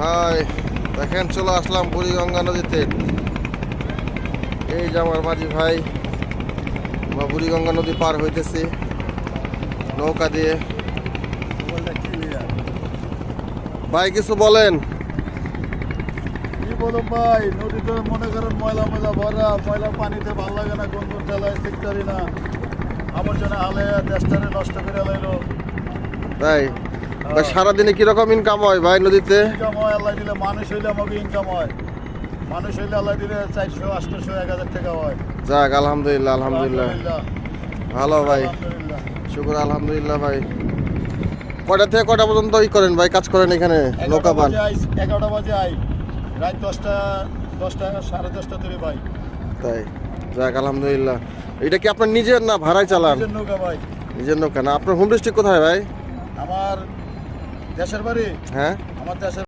ভাই দেখেন চলে আসলাম বুড়িগঙ্গা নদীতে। এই যে আমার মাঝি ভাই, আমরা বুড়িগঙ্গা নদী পার হইতেছি নৌকা দিয়ে। ভাই কিছু বলেন। কি বলবো ভাই, নদীতে মনে করেন ময়লা ময়লা ভরা, ময়লা পানিতে ভালো লাগে না, গন্ধ ঠেলায় ঠিক করি না, আবর্জনা হালে দেশটারে নষ্ট করে লাইলো। ভাই ভাই সারাদিনে কিরকম ইনকাম হয় ভাই নদীতে? ইনকাম হয় আল্লাহ দিলে, মানুষ হইলে আমাকে ইনকাম হয়, মানুষ হইলে আল্লাহ দিলে 400, 800, 1000 টাকা হয়। যাক আলহামদুলিল্লাহ, আলহামদুলিল্লাহ ভালো ভাই, আলহামদুলিল্লাহ। শুকুর আলহামদুলিল্লাহ। ভাই কয়টা থেকে কয়টা পর্যন্ত করেন ভাই, কাজ করেন এখানে? 11টা নৌকা পান? বাজে আই, 11টা বাজে আই, রাত 10টা 10টা 10:30 ধরে ভাই। তাই, যাক আলহামদুলিল্লাহ। এটা কি আপনার নিজের না ভাড়ায় চালান? নিজের নৌকা ভাই। নিজের নৌকা না? আপনার হোম ডিস্ট্রিক্ট কোথায় ভাই? আমার দেশের বাড়ি, হ্যাঁ আমার দেশের